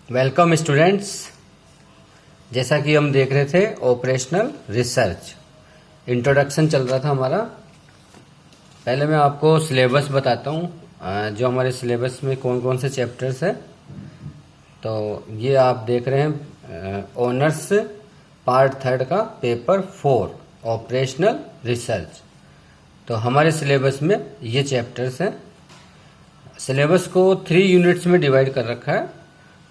Welcome students. जैसा कि हम देख रहे थे ऑपरेशनल रिसर्च इंट्रोडक्शन चल रहा था हमारा। पहले मैं आपको सिलेबस बताता हूँ जो हमारे सिलेबस में कौन कौन से चैप्टर्स है। तो ये आप देख रहे हैं ऑनर्स पार्ट 3 का पेपर 4 ऑपरेशनल रिसर्च। तो हमारे सिलेबस में ये चैप्टर्स हैं। सिलेबस को 3 यूनिट्स में डिवाइड कर रखा है,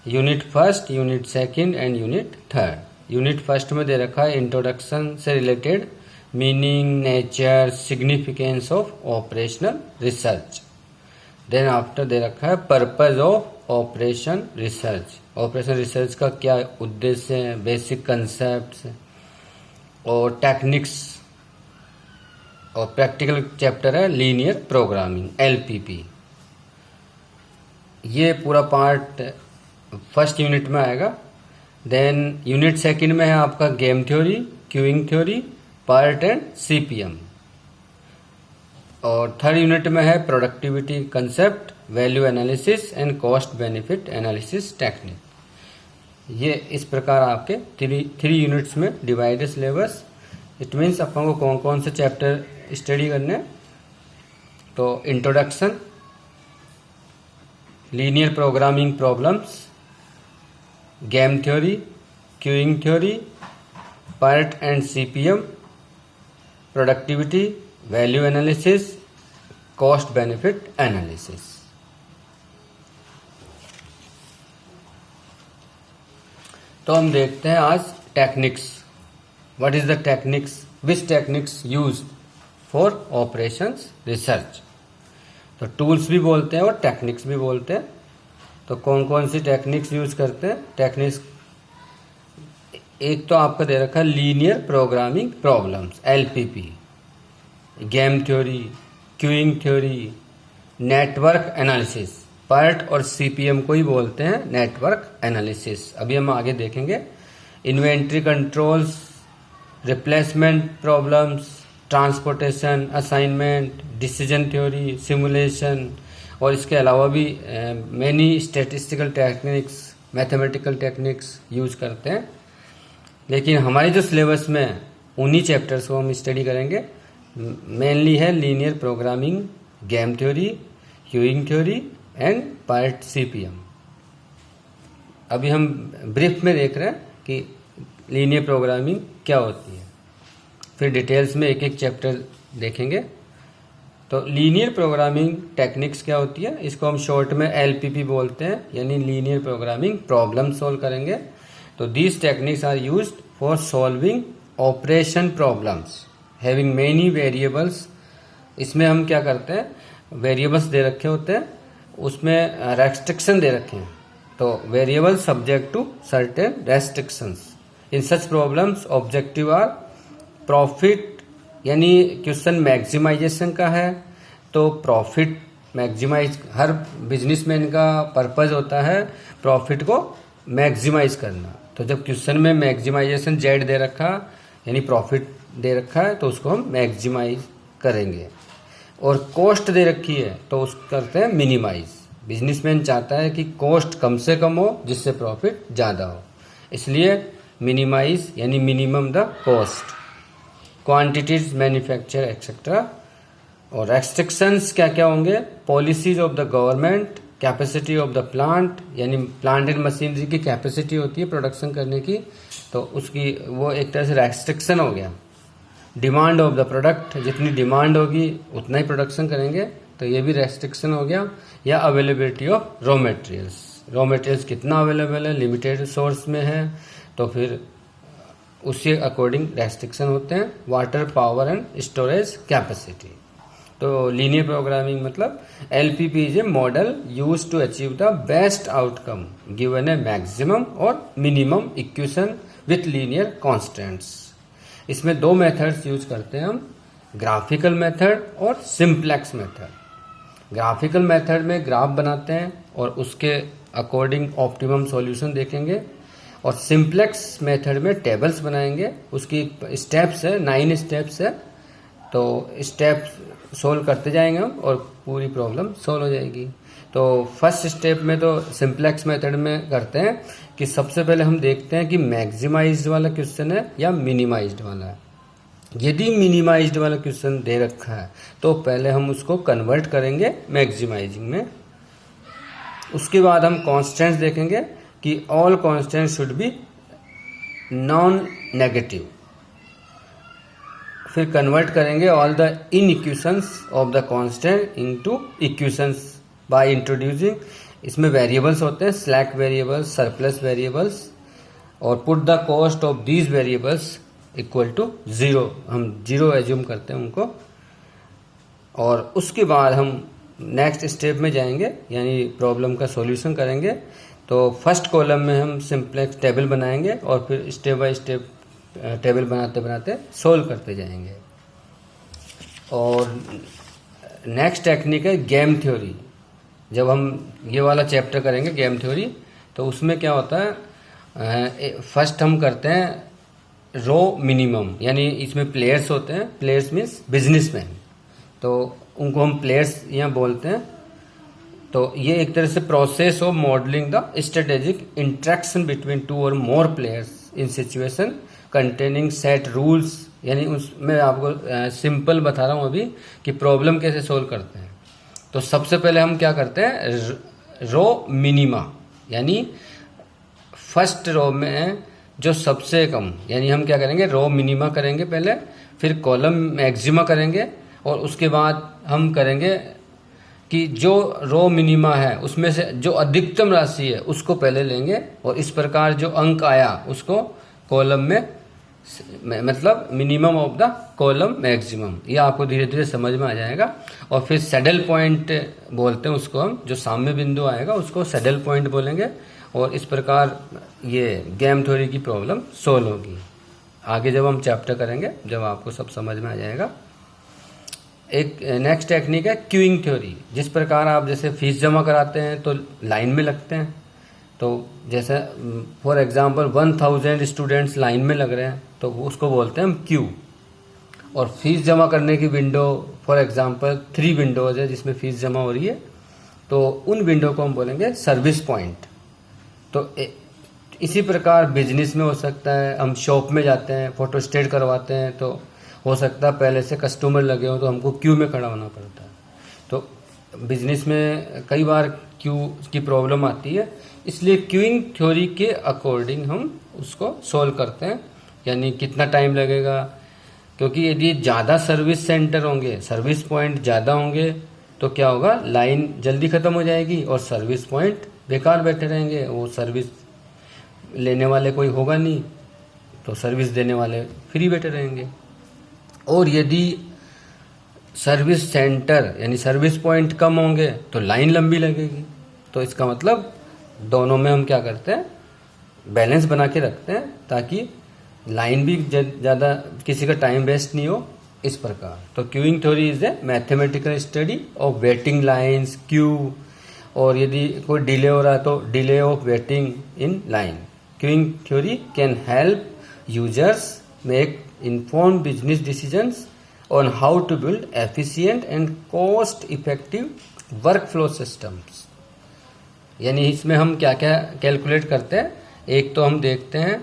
unit first, unit second and unit third. Unit first में दे रखा है इंट्रोडक्शन से related meaning, nature, significance of operational research. Then after दे रखा है purpose of operation research. Operation research का क्या उद्देश्य है, बेसिक कंसेप्ट्स और टेक्निक्स। और प्रैक्टिकल चैप्टर है लीनियर प्रोग्रामिंग LPP। ये पूरा पार्ट फर्स्ट यूनिट में आएगा। देन यूनिट सेकंड में है आपका game theory, queuing theory, part and CPM। और थर्ड यूनिट में है productivity concept, value analysis and cost benefit analysis technique. ये इस प्रकार आपके थ्री यूनिट्स में डिवाइड है सिलेबस। इट मीन्स अपन को कौन कौन से चैप्टर स्टडी करने हैं। तो introduction, linear programming problems, game theory, queuing theory, part and CPM, productivity, value analysis, cost benefit analysis. तो हम देखते हैं आज techniques. What is the techniques, which techniques use for operations research. तो टूल्स भी बोलते हैं और टेक्निक्स भी बोलते हैं। तो कौन कौन सी टेक्निक्स यूज करते हैं। टेक्निक्स एक तो आपका दे रखा है linear programming problems LPP, game theory, queuing theory, network analysis. Part और CPM को ही बोलते हैं नेटवर्क एनालिसिस। अभी हम आगे देखेंगे। Inventory controls, replacement problems, transportation, assignment, decision theory, simulation और इसके अलावा भी many statistical techniques, mathematical techniques use करते हैं। लेकिन हमारे जो सिलेबस में उन्हीं चैप्टर्स को हम स्टडी करेंगे। मेनली है linear programming, game theory, queuing theory and part CPM। अभी हम ब्रीफ में देख रहे हैं कि लीनियर प्रोग्रामिंग क्या होती है, फिर डिटेल्स में एक एक चैप्टर देखेंगे। तो लीनियर प्रोग्रामिंग टेक्निक्स क्या होती है, इसको हम शॉर्ट में LPP बोलते हैं, यानी लीनियर प्रोग्रामिंग प्रॉब्लम सॉल्व करेंगे। तो these techniques are used for solving operation problems having many variables. इसमें हम क्या करते हैं, वेरिएबल्स दे रखे होते हैं, उसमें रेस्ट्रिक्शन दे रखे हैं। तो variable subject to certain restrictions. In such problems objective are profit, यानी क्वेश्चन मैक्सिमाइजेशन का है। तो प्रॉफिट मैक्सिमाइज, हर बिजनेसमैन का पर्पज होता है प्रॉफिट को मैक्सिमाइज करना। तो जब क्वेश्चन में मैक्सिमाइजेशन Z दे रखा, यानी प्रॉफिट दे रखा है, तो उसको हम मैक्सिमाइज करेंगे। और कॉस्ट दे रखी है तो उसको करते हैं मिनिमाइज। बिजनेसमैन चाहता है कि कॉस्ट कम से कम हो जिससे प्रॉफिट ज़्यादा हो, इसलिए मिनिमाइज यानी minimum the cost. Quantities, manufacture etcetera. और रेस्ट्रिक्शंस क्या क्या होंगे, policies of the government, capacity of the plant, यानी प्लांट एंड मशीनरी की कैपेसिटी होती है प्रोडक्शन करने की, तो उसकी वो एक तरह से रेस्ट्रिक्शन हो गया। डिमांड ऑफ द प्रोडक्ट, जितनी डिमांड होगी उतना ही प्रोडक्शन करेंगे, तो ये भी रेस्ट्रिक्शन हो गया। या availability of raw materials, raw materials कितना अवेलेबल है, लिमिटेड सोर्स में है, तो फिर उसके अकॉर्डिंग रेस्ट्रिक्शन होते हैं। Water, power and storage capacity. तो लीनियर प्रोग्रामिंग मतलब LPP is a model use to achieve the best outcome given a maximum और minimum equation with linear constants. इसमें 2 मेथड्स यूज करते हैं हम, ग्राफिकल मेथड और सिंप्लेक्स मेथड। ग्राफिकल मेथड में graph बनाते हैं और उसके अकॉर्डिंग ऑप्टिमम सॉल्यूशन देखेंगे। और सिंप्लेक्स मेथड में टेबल्स बनाएंगे, उसकी स्टेप्स है, 9 स्टेप्स है। तो स्टेप्स सोल्व करते जाएंगे हम और पूरी प्रॉब्लम सोल्व हो जाएगी। तो फर्स्ट स्टेप में तो सिंप्लेक्स मेथड में करते हैं कि सबसे पहले हम देखते हैं कि मैक्सिमाइज्ड वाला क्वेश्चन है या मिनिमाइज्ड वाला है। यदि मिनिमाइज्ड वाला क्वेश्चन दे रखा है तो पहले हम उसको कन्वर्ट करेंगे मैक्सिमाइजिंग में। उसके बाद हम कॉन्स्टेंट्स देखेंगे कि all constants should be non negative. फिर कन्वर्ट करेंगे all the inequations of the constant into equations by introducing, इसमें वेरिएबल्स होते हैं स्लैक वेरिएबल्स, सरप्लस वेरिएबल्स, और put the cost of these variables equal to 0, हम 0 assume करते हैं उनको। और उसके बाद हम नेक्स्ट स्टेप में जाएंगे यानी प्रॉब्लम का सॉल्यूशन करेंगे। तो फर्स्ट कॉलम में हम सिंप्लेक्स टेबल बनाएंगे और फिर स्टेप बाय स्टेप टेबल बनाते बनाते सोल्व करते जाएंगे। और नेक्स्ट टेक्निक है गेम थ्योरी। जब हम ये वाला चैप्टर करेंगे गेम थ्योरी, तो उसमें क्या होता है, फर्स्ट हम करते हैं रो मिनिमम, यानी इसमें प्लेयर्स होते हैं, प्लेयर्स मीन्स बिजनेसमैन, तो उनको हम प्लेयर्स यहाँ बोलते हैं। तो ये एक तरह से process of modelling the strategic interaction between two or more players in situation containing set rules, यानी उसमें आपको सिंपल बता रहा हूँ अभी कि प्रॉब्लम कैसे सोल्व करते हैं। तो सबसे पहले हम क्या करते हैं, रो मिनिमा, यानी फर्स्ट रो में जो सबसे कम, यानी हम क्या करेंगे रो मिनिमा करेंगे पहले, फिर कॉलम मैक्सिमा करेंगे, और उसके बाद हम करेंगे कि जो रो मिनिमा है उसमें से जो अधिकतम राशि है उसको पहले लेंगे, और इस प्रकार जो अंक आया उसको कॉलम में, मतलब minimum of the column maximum, ये आपको धीरे धीरे समझ में आ जाएगा। और फिर सैडल पॉइंट बोलते हैं उसको हम, जो सामने बिंदु आएगा उसको सैडल पॉइंट बोलेंगे, और इस प्रकार ये गेम थ्योरी की प्रॉब्लम सोल्व होगी। आगे जब हम चैप्टर करेंगे जब आपको सब समझ में आ जाएगा। एक नेक्स्ट टेक्निक है क्यूइंग थ्योरी। जिस प्रकार आप जैसे फीस जमा कराते हैं तो लाइन में लगते हैं, तो जैसे फॉर एग्जांपल 1000 स्टूडेंट्स लाइन में लग रहे हैं तो उसको बोलते हैं हम क्यू। और फीस जमा करने की विंडो फॉर एग्जांपल 3 विंडोज है जिसमें फीस जमा हो रही है, तो उन विंडो को हम बोलेंगे सर्विस पॉइंट। तो इसी प्रकार बिजनेस में हो सकता है, हम शॉप में जाते हैं फोटो स्टेट करवाते हैं, तो हो सकता है पहले से कस्टमर लगे हो तो हमको क्यू में खड़ा होना पड़ता है। तो बिजनेस में कई बार क्यू की प्रॉब्लम आती है, इसलिए क्यूइंग थ्योरी के अकॉर्डिंग हम उसको सोल्व करते हैं, यानी कितना टाइम लगेगा। क्योंकि यदि ज़्यादा सर्विस सेंटर होंगे, सर्विस पॉइंट ज़्यादा होंगे, तो क्या होगा, लाइन जल्दी ख़त्म हो जाएगी और सर्विस पॉइंट बेकार बैठे रहेंगे, वो सर्विस लेने वाले कोई होगा नहीं, तो सर्विस देने वाले फ्री बैठे रहेंगे। और यदि सर्विस सेंटर यानी सर्विस पॉइंट कम होंगे तो लाइन लंबी लगेगी। तो इसका मतलब दोनों में हम क्या करते हैं, बैलेंस बना के रखते हैं, ताकि लाइन भी ज़्यादा किसी का टाइम वेस्ट नहीं हो, इस प्रकार। तो queuing theory is a mathematical study of waiting lines Q, और यदि कोई डिले हो रहा है तो delay of waiting in line. Queuing theory can help users make informed business decisions on how to build efficient and cost effective workflow systems। यानी इसमें हम क्या क्या कैलकुलेट करते हैं, एक तो हम देखते हैं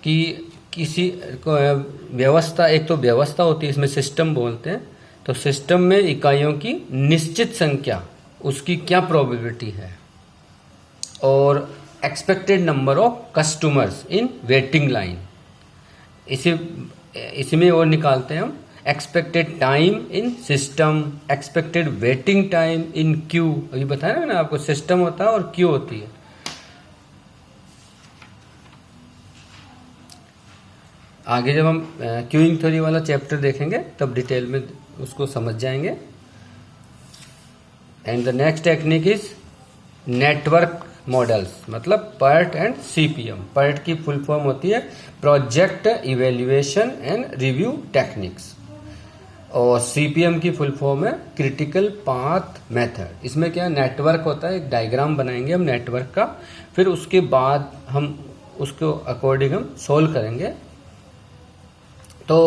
कि किसी व्यवस्था, एक तो व्यवस्था होती है, इसमें सिस्टम बोलते हैं, तो सिस्टम में इकाइयों की निश्चित संख्या, उसकी क्या प्रोबेबिलिटी है, और expected number of customers in waiting line, इसी में और निकालते हैं हम expected time in system, expected waiting time in Q. अभी बताया ना मैंने आपको, सिस्टम होता है और क्यू होती है। आगे जब हम क्यूइंग थ्योरी वाला चैप्टर देखेंगे तब डिटेल में उसको समझ जाएंगे। And the next technique is network models, मतलब PERT एंड CPM। PERT की फुल फॉर्म होती है project evaluation and review techniques, और CPM की फुल फॉर्म है क्रिटिकल पाथ मेथड। इसमें क्या नेटवर्क होता है, एक डायग्राम बनाएंगे हम नेटवर्क का, फिर उसके बाद हम उसको अकॉर्डिंग हम सोल्व करेंगे। तो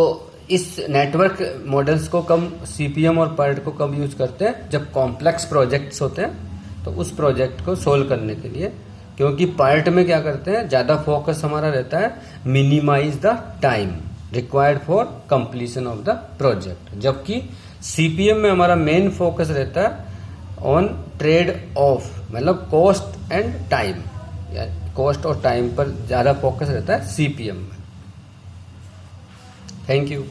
इस नेटवर्क मॉडल्स को कम CPM और PERT को कब यूज करते हैं, जब कॉम्प्लेक्स प्रोजेक्ट्स होते हैं तो उस प्रोजेक्ट को सोल्व करने के लिए, क्योंकि पार्ट में क्या करते हैं, ज्यादा फोकस हमारा रहता है minimise the time required for completion of the project, जबकि सीपीएम में हमारा मेन फोकस रहता है ऑन ट्रेड ऑफ, मतलब कॉस्ट एंड टाइम, कॉस्ट और टाइम पर ज्यादा फोकस रहता है सीपीएम में। Thank you.